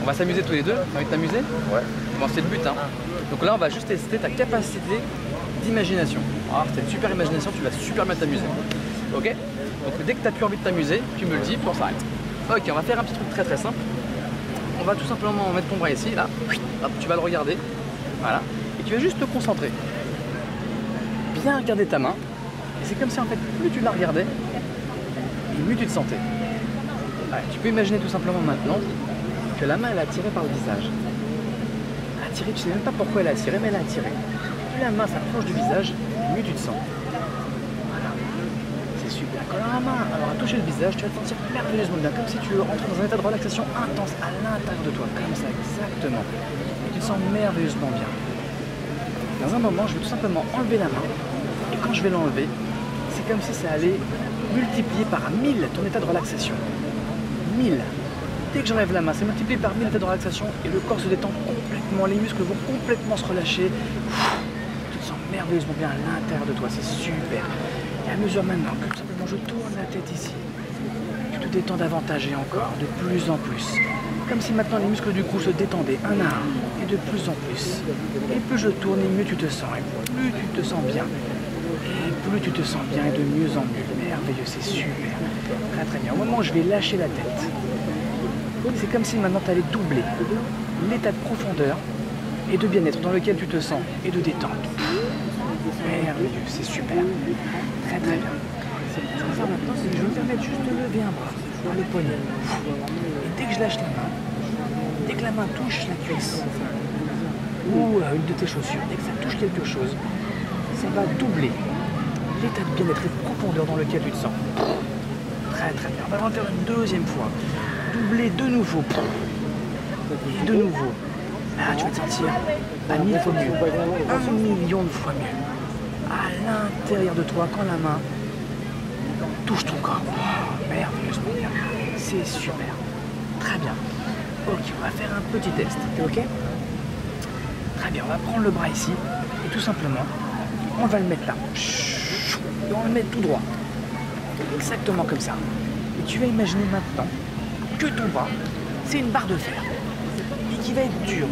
On va s'amuser tous les deux. T'as envie de t'amuser? Ouais. Bon, c'est le but, hein. Donc là, on va juste tester ta capacité d'imagination. Alors, t'as une super imagination, tu vas super bien t'amuser. Ok? Donc dès que t'as plus envie de t'amuser, tu me le dis, puis on s'arrête. Ok, on va faire un petit truc très simple. On va tout simplement mettre ton bras ici, là. Hop, tu vas le regarder. Voilà. Et tu vas juste te concentrer. Bien regarder ta main. Et c'est comme si en fait, plus tu la regardais, et mieux tu te sentais. Ouais, tu peux imaginer tout simplement maintenant que la main elle est attirée par le visage. Attirée, tu sais même pas pourquoi elle est attirée, mais elle est attirée. Plus la main s'approche du visage, mieux tu te sens. Voilà. C'est super. Quand la main aura touché le visage, tu vas te sentir merveilleusement bien, comme si tu rentres dans un état de relaxation intense à l'intérieur de toi, comme ça, exactement. Et tu te sens merveilleusement bien. Dans un moment, je vais tout simplement enlever la main, et quand je vais l'enlever, c'est comme si ça allait multiplier par 1000 ton état de relaxation. 1000. Dès que j'enlève la main, c'est multiplié par 1000 l'état de relaxation et le corps se détend complètement, les muscles vont complètement se relâcher. Tu te sens merveilleusement bien à l'intérieur de toi, c'est super. Et à mesure maintenant que tout simplement je tourne la tête ici, tu te détends davantage et encore, de plus en plus. Comme si maintenant les muscles du cou se détendaient un à un, et de plus en plus. Et plus je tourne, et mieux tu te sens, et plus tu te sens bien. Et plus tu te sens bien, et de mieux en mieux. Merveilleux, c'est super. Très très bien. Au moment où je vais lâcher la tête, c'est comme si maintenant tu allais doubler l'état de profondeur et de bien-être dans lequel tu te sens, et de détente. Merveilleux, c'est super. Très très bien. Ce que je vais faire maintenant, c'est que je vais me permettre juste de lever un bras, dans le poignet. Et dès que je lâche la main, dès que la main touche la cuisse, ou une de tes chaussures, dès que ça touche quelque chose, ça va doubler l'état de bien-être et de profondeur dans lequel tu te sens. Très très bien. On va le refaire une deuxième fois. Doubler de nouveau. Et de nouveau. Là, tu vas te sentir à 1000 fois mieux. 1 million de fois mieux. À l'intérieur de toi, quand la main touche ton corps. Oh, merveilleusement bien. C'est super. Très bien. Ok, on va faire un petit test. T'es ok? Très bien, on va prendre le bras ici. Et tout simplement, on va le mettre là. Et on va le mettre tout droit. Exactement comme ça. Et tu vas imaginer maintenant que ton bras, c'est une barre de fer. Et qui va être dur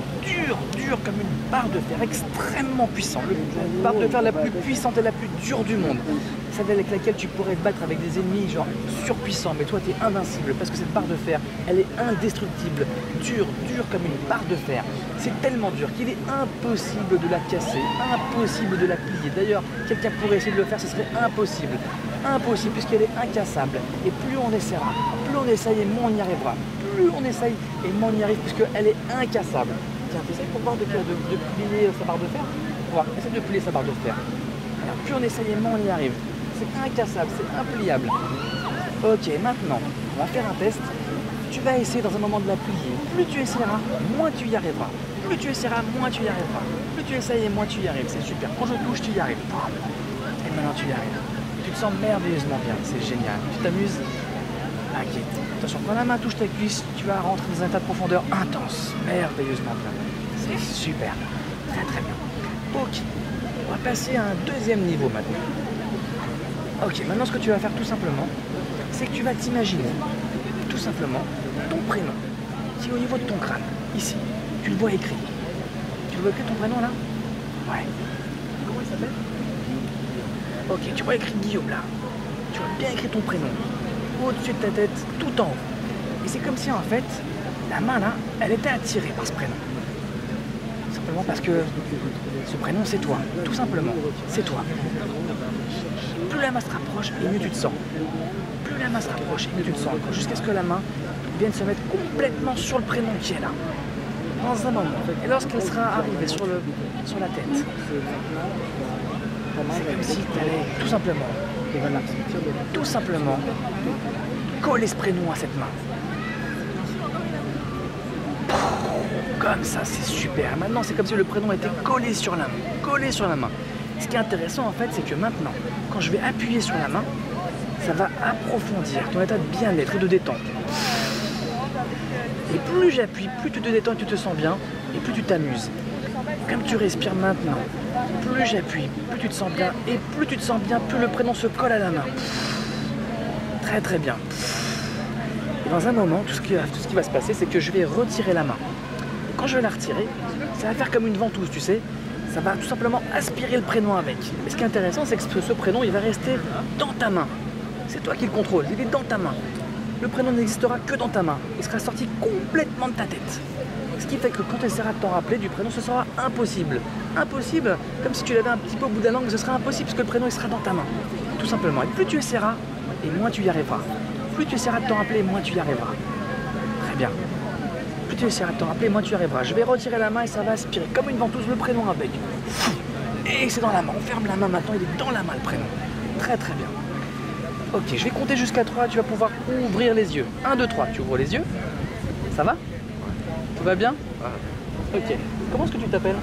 comme une barre de fer, extrêmement puissant. La barre de fer la plus puissante et la plus dure du monde. Celle avec laquelle tu pourrais te battre avec des ennemis genre surpuissants, mais toi tu es invincible parce que cette barre de fer, elle est indestructible, dure comme une barre de fer. C'est tellement dur qu'il est impossible de la casser, impossible de la plier. D'ailleurs, quelqu'un pourrait essayer de le faire, ce serait impossible. Impossible puisqu'elle est incassable. Et plus on essaiera, plus on essaye et moins on y arrivera. Plus on essaye et moins on y arrive puisqu'elle est incassable. Tiens, essaye pour voir de plier sa barre de fer. Voir, essaye de plier sa barre de fer. Alors, plus on essaye et moins on y arrive. C'est incassable, c'est impliable. Ok, maintenant, on va faire un test. Tu vas essayer dans un moment de la plier. Plus tu essaieras, moins tu y arriveras. Plus tu essaieras, moins tu y arriveras. Plus tu essayes et moins tu y arrives. C'est super. Quand je touche, tu y arrives. Et maintenant, tu y arrives. Tu te sens merveilleusement bien. C'est génial. Tu t'amuses? Ok. Attention, quand la main touche ta cuisse, tu vas rentrer dans un état de profondeur intense. Merveilleusement bien. C'est super. Très très bien. Ok. On va passer à un deuxième niveau maintenant. Ok, maintenant ce que tu vas faire tout simplement, c'est que tu vas t'imaginer tout simplement ton prénom qui est au niveau de ton crâne, ici. Tu le vois écrit. Tu le vois écrit ton prénom là? Ouais. Comment il s'appelle? Ok, tu vois écrit Guillaume là. Tu vois bien écrit ton prénom. Au-dessus de ta tête, tout en haut. Et c'est comme si en fait, la main là, elle était attirée par ce prénom. Simplement parce que ce prénom c'est toi. Tout simplement, c'est toi. Plus la main se rapproche et mieux tu te sens. Plus la main se rapproche et mieux tu te sens. Jusqu'à ce que la main vienne se mettre complètement sur le prénom qui est là. Dans un moment. Et lorsqu'elle sera arrivée sur la tête, c'est comme si tu allais tout simplement coller ce prénom à cette main. Comme ça, c'est super. Maintenant, c'est comme si le prénom était collé sur la main. Ce qui est intéressant en fait, c'est que maintenant, quand je vais appuyer sur la main, ça va approfondir ton état de bien-être et de détente. Et plus j'appuie, plus tu te détends, tu te sens bien, et plus tu t'amuses. Comme tu respires maintenant, plus j'appuie, plus tu te sens bien, et plus tu te sens bien, plus le prénom se colle à la main. Très très bien. Et dans un moment, tout ce qui va se passer, c'est que je vais retirer la main. Et quand je vais la retirer, ça va faire comme une ventouse, tu sais. Ça va tout simplement aspirer le prénom avec. Mais ce qui est intéressant, c'est que ce prénom, il va rester dans ta main. C'est toi qui le contrôle, il est dans ta main. Le prénom n'existera que dans ta main. Il sera sorti complètement de ta tête. Ce qui fait que quand tu essaieras de t'en rappeler du prénom, ce sera impossible. Impossible, comme si tu l'avais un petit peu au bout de la langue, ce sera impossible parce que le prénom, il sera dans ta main. Tout simplement. Et plus tu essaieras, et moins tu y arriveras. Plus tu essaieras de t'en rappeler, moins tu y arriveras. Très bien. Plus tu essaieras de t'en rappeler, moins tu y arriveras. Je vais retirer la main et ça va aspirer comme une ventouse le prénom avec. Et c'est dans la main. On ferme la main maintenant, il est dans la main le prénom. Très très bien. Ok, je vais compter jusqu'à 3, tu vas pouvoir ouvrir les yeux. 1, 2, 3, tu ouvres les yeux. Ça va? Tout va bien? Ok. Comment est-ce que tu t'appelles?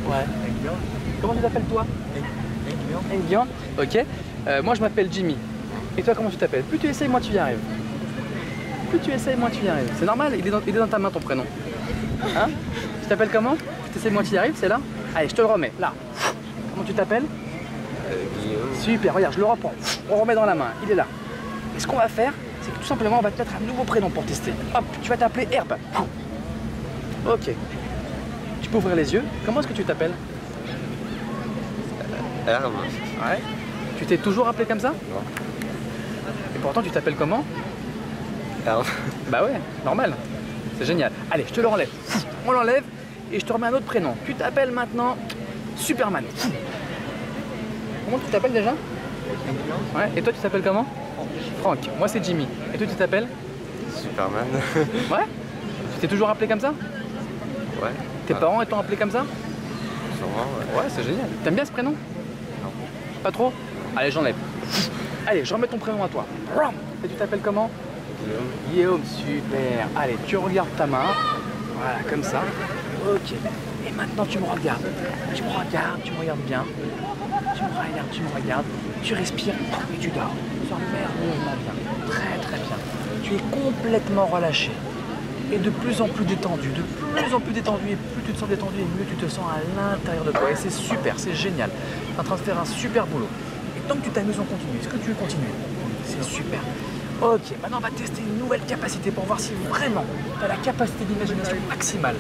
Ouais. Comment tu t'appelles toi? Evian. Ok. Moi je m'appelle Jimmy. Et toi comment tu t'appelles? Plus tu essayes, moins tu y arrives. Plus tu essayes, moins tu y arrives. C'est normal, il est dans ta main ton prénom. Hein? Tu t'appelles comment? Plus tu essayes, moins tu y arrives, c'est là? Allez, je te le remets, là. Comment tu t'appelles? Guillaume. Super, regarde, je le reprends. On remet dans la main, il est là. Et ce qu'on va faire, c'est que tout simplement, on va te mettre un nouveau prénom pour tester. Hop, tu vas t'appeler Herbe. Ok. Tu peux ouvrir les yeux. Comment est-ce que tu t'appelles? Herbe. Ouais. Tu t'es toujours appelé comme ça? Non. Et pourtant, tu t'appelles comment? Herbe. Bah ouais, normal. C'est génial. Allez, je te l'enlève. On l'enlève et je te remets un autre prénom. Tu t'appelles maintenant Superman. Comment tu t'appelles déjà? Ouais. Et toi, tu t'appelles comment? Franck. Moi, c'est Jimmy. Et toi, tu t'appelles? Superman. Ouais. Tu t'es toujours appelé comme ça? Ouais. Tes parents t'ont appelé comme ça? Sûrement, ouais. Ouais, c'est génial. T'aimes bien ce prénom? Non. Pas trop? Allez, j'enlève. Allez, je remets ton prénom à toi. Et tu t'appelles comment? Guillaume. Guillaume, super. Allez, tu regardes ta main. Voilà, comme ça. Ok. Et maintenant, tu me regardes. Tu me regardes bien. Tu me regardes. Tu respires et tu dors. Tu dors merveilleusement bien. Très, très bien. Tu es complètement relâché. Et de plus en plus détendu. De plus en plus détendu. Et plus tu te sens détendu, et mieux tu te sens à l'intérieur de toi. Et c'est super, c'est génial. Tu es en train de faire un super boulot. Et tant que tu t'amuses, on continue. Est-ce que tu veux continuer? C'est super. Ok, maintenant on va tester une nouvelle capacité pour voir si vraiment tu as la capacité d'imagination maximale.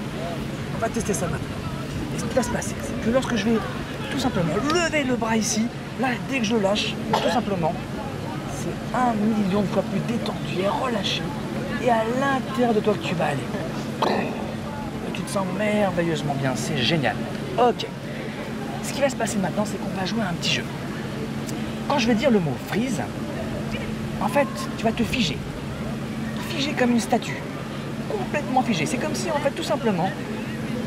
On va tester ça maintenant. Et ce qui va se passer, c'est que lorsque je vais tout simplement lever le bras ici, là, dès que je le lâche, tout simplement, c'est 1 million de fois plus détendu et relâché. Et à l'intérieur de toi que tu vas aller. Et tu te sens merveilleusement bien, c'est génial. Ok. Ce qui va se passer maintenant, c'est qu'on va jouer à un petit jeu. Quand je vais dire le mot freeze, en fait, tu vas te figer. Figé comme une statue. Complètement figé. C'est comme si, en fait, tout simplement,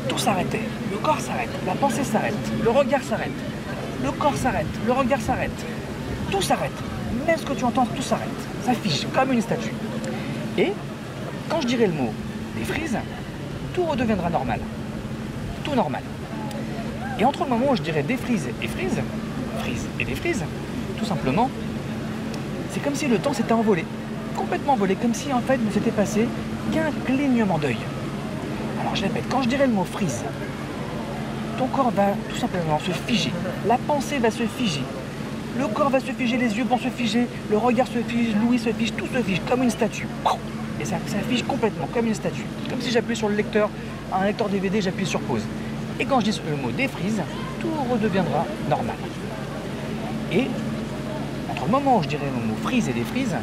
tout s'arrêtait. Le corps s'arrête, la pensée s'arrête, le regard s'arrête, le corps s'arrête, le regard s'arrête. Tout s'arrête. Même ce que tu entends, tout s'arrête. Ça fige comme une statue. Et quand je dirai le mot défrise, tout redeviendra normal. Tout normal. Et entre le moment où je dirais défrise et frise et défrise, tout simplement, c'est comme si le temps s'était envolé, complètement envolé, comme si en fait ne s'était passé qu'un clignement d'œil. Alors je répète, quand je dirai le mot frise, ton corps va tout simplement se figer, la pensée va se figer, le corps va se figer, les yeux vont se figer, le regard se fige, l'ouïe se fige, tout se fige comme une statue. Et ça fige complètement comme une statue, comme si j'appuyais sur le lecteur, un lecteur DVD, j'appuie sur pause. Et quand je dis le mot défrise, tout redeviendra normal. Et entre le moment où je dirais le mot frise et défrise,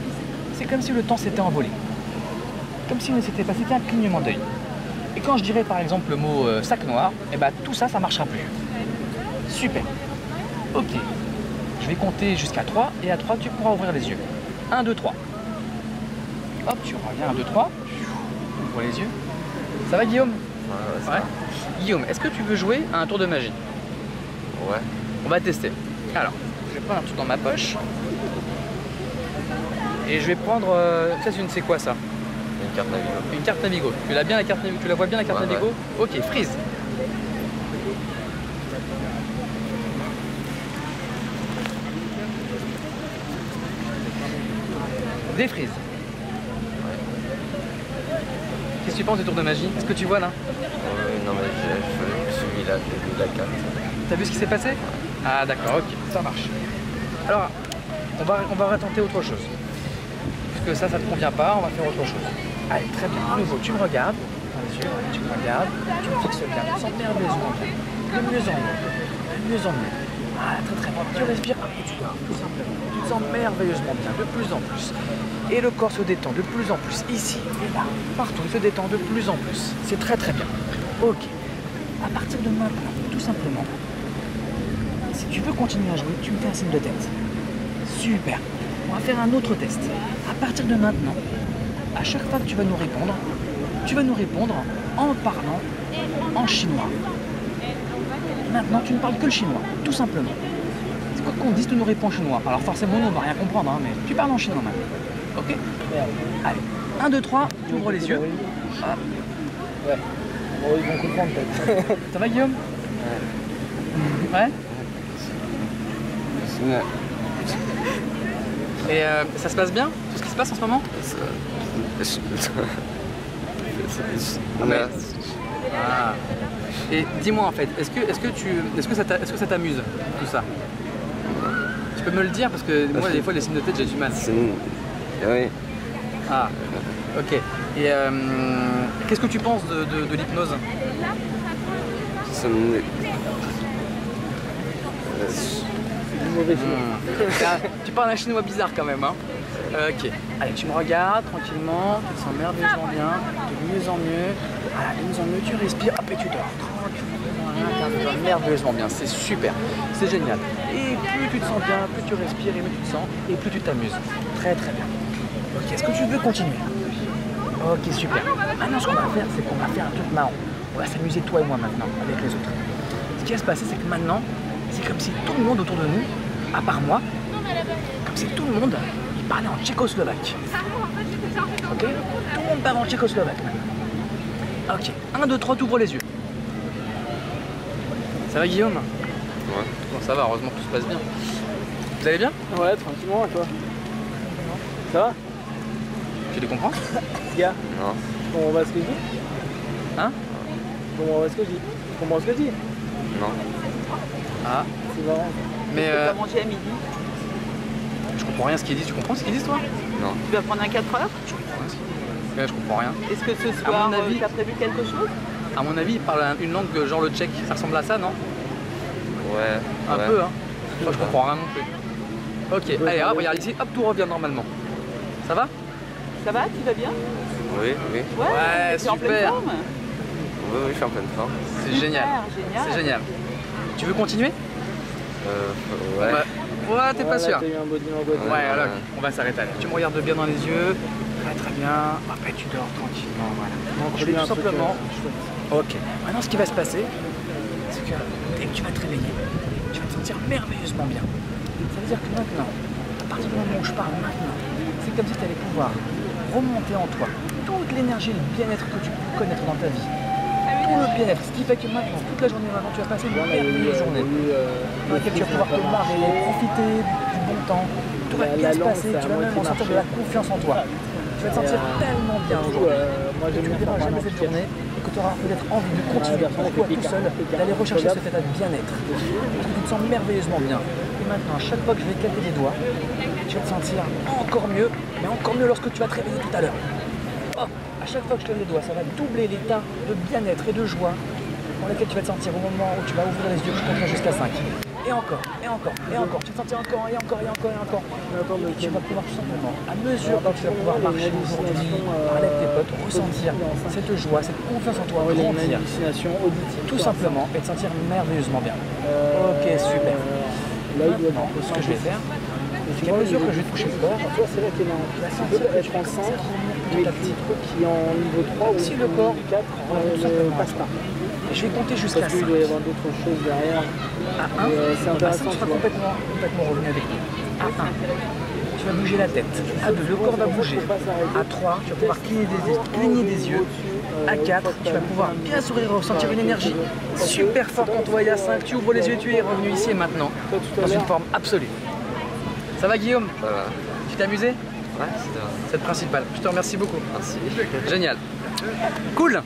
c'est comme si le temps s'était envolé. Comme s'il ne s'était passé qu'un clignement d'œil. Et quand je dirais par exemple le mot sac noir, et ben tout ça, ça ne marchera plus. Super. Ok. Je vais compter jusqu'à 3 et à 3 tu pourras ouvrir les yeux. 1, 2, 3. Hop, tu reviens 1, 2, 3. Ouvre les yeux. Ça va Guillaume? Ouais, ça va. Guillaume, est-ce que tu veux jouer à un tour de magie? Ouais. On va tester. Alors, je vais prendre un truc dans ma poche. Et je vais prendre... ça, c'est quoi ça? Une carte Navigo. Une carte Navigo. Tu l'as bien la carte Navigo? Tu la vois bien la carte Ouais, Navigo? ouais. Ok, freeze. Défrise. Qu'est-ce que tu penses des tours de magie? Est-ce que tu vois là? Non mais j'ai suivi la carte. T'as vu ce qui s'est passé? Ah d'accord, ok, ça marche. Alors, on va retenter autre chose. que ça te convient pas, on va faire autre chose. Allez, très bien. À nouveau, tu me regardes. Dans les yeux, tu me regardes. Tu me fixes bien. Tu sens merveilleusement bien. De mieux en mieux. De mieux en mieux. Ah, très très bien. Tu respires et tu dors, tout simplement. Tu te sens merveilleusement bien, de plus en plus. Et le corps se détend de plus en plus. Ici et là, partout, il se détend de plus en plus. C'est très très bien. Ok. À partir de maintenant, tout simplement, si tu veux continuer à jouer, tu me fais un signe de tête. Super. On va faire un autre test. À partir de maintenant, à chaque fois que tu vas nous répondre en parlant en chinois. Maintenant, tu ne parles que le chinois, tout simplement. C'est quoi qu'on dise, tu nous réponds en chinois. Alors forcément, nous, on va rien comprendre, hein, mais tu parles en chinois maintenant. Ok? Allez. 1, 2, 3, tu ouvres les yeux. Ah. Ouais. Bon, ils vont comprendre peut-être. Ça va, Guillaume? Ouais. Et ça se passe bien? Tout ce qui se passe en ce moment? Ah. Et dis-moi en fait, est-ce que ça t'amuse tout ça? Tu peux me le dire parce que moi des fois les signes de tête j'ai du mal. Oui. Ah. Ok. Et qu'est-ce que tu penses de l'hypnose? Tu parles un chinois bizarre quand même, hein. Ok. Allez, tu me regardes tranquillement, tu te sens merveilleusement bien, de mieux en mieux. Ah, de mieux en mieux, tu respires, hop et tu dors. Tranquillement, tu vas merveilleusement bien, c'est super, c'est génial. Et plus tu te sens bien, plus tu respires et mieux tu te sens, et plus tu t'amuses. Très très bien. Ok, est-ce que tu veux continuer? Ok, super. Maintenant, ce qu'on va faire, c'est qu'on va faire un truc marrant. On va s'amuser toi et moi maintenant, avec les autres. Ce qui va se passer, c'est que maintenant, c'est comme si tout le monde autour de nous, à part moi, comme si tout le monde, il parlait en tchécoslovaque. Ok? Tout le monde parle en tchécoslovaque maintenant. Ok. 1, 2, 3, t'ouvres les yeux. Ça va, Guillaume? Ouais. Bon, ça va, heureusement que tout se passe bien. Vous allez bien? Ouais, tranquillement, et toi? Ça va? Tu les comprends? Gars? Non. Tu comprends pas ce que je dis? Hein? Tu comprends pas ce que je dis? Tu comprends ce que je dis? Non. Ah. C'est marrant. Tu vas manger à midi. Je comprends rien à ce qu'ils disent. Tu comprends ce qu'ils disent, toi? Non. Tu vas prendre un 4 heures. Je comprends rien à ce qu'ils disent. Ouais, je comprends rien. Est-ce que ce soir, mon avis- tu as prévu quelque chose? À mon avis, ils parlent une langue genre le tchèque. Ça ressemble à ça, non? Ouais. Un ouais. peu, hein. Moi, je comprends rien non plus. Ok, allez, hop, regarde ici, hop, tout revient normalement. Ça va? Ça va? Tu vas bien? Oui, oui. Ouais, tu es en pleine super. forme? Oui, oui, je suis en pleine forme. C'est génial. Génial. C'est génial. Tu veux continuer? Ouais. Ouais, t'es pas sûr? T'as eu un beau dimanche. Ouais, alors, on va s'arrêter. Tu me regardes bien dans les yeux. Très très bien. Après, tu dors tranquillement. Voilà. Donc, je vais tout simplement. Ok. Maintenant, ce qui va se passer, c'est que dès que tu vas te réveiller, tu vas te sentir merveilleusement bien. Ça veut dire que maintenant, à partir du moment où je parle maintenant, c'est comme si tu allais pouvoir remonter en toi toute l'énergie et le bien-être que tu peux connaître dans ta vie. Tout le bien-être. Ce qui fait que maintenant, toute la journée maintenant, tu vas passer une merveilleuse journée dans laquelle tu vas pouvoir te marrer, profiter du bon temps. Tout va bien se passer, tu vas même ressentir de la confiance en toi. Tu vas te sentir tellement bien aujourd'hui. Moi, Tu ne verras jamais cette journée et que tu auras peut-être envie de continuer pour toi tout seul, d'aller rechercher cet état de bien-être. Parce que tu te sens merveilleusement bien. Et maintenant, à chaque fois que je vais claquer les doigts, tu vas te sentir encore mieux, mais encore mieux lorsque tu vas te réveiller tout à l'heure. Oh, à chaque fois que je claque les doigts, ça va doubler l'état de bien-être et de joie dans lequel tu vas te sentir au moment où tu vas ouvrir les yeux, je compterai jusqu'à 5. Et encore, et encore, et encore. Tu vas te sentir encore, et encore, et encore, et encore. Et tu vas pouvoir tout simplement, à mesure que tu vas pouvoir marcher aujourd'hui, parler avec tes potes, ressentir cette joie, cette confiance en toi, une grandir, hallucination auditive. tout simplement, et te sentir merveilleusement bien. Ok, super. Maintenant, ce que je vais faire, c'est qu'à mesure que je vais toucher le corps, Toi, c'est là que tu peux être en 5, mais petit truc qui est en niveau 3 ou si le corps 4 ne passe pas. et je vais compter jusqu'à Parce 5. qu'il doit y avoir d'autres choses derrière. À 1, c'est intéressant, tu tu seras vois. complètement revenu avec nous. À 1, tu vas bouger la tête. À 2, le corps va bouger. À 3, tu vas pouvoir cligner des yeux. À 4, tu vas pouvoir bien sourire et ressentir une énergie super forte en toi. Et à 5, tu ouvres les yeux et tu es revenu ici et maintenant, dans une forme absolue. Ça va, Guillaume? Ça va. Tu t'es amusé? Ouais, c'était vrai. C'est le principal. Je te remercie beaucoup. Merci. Génial. Cool.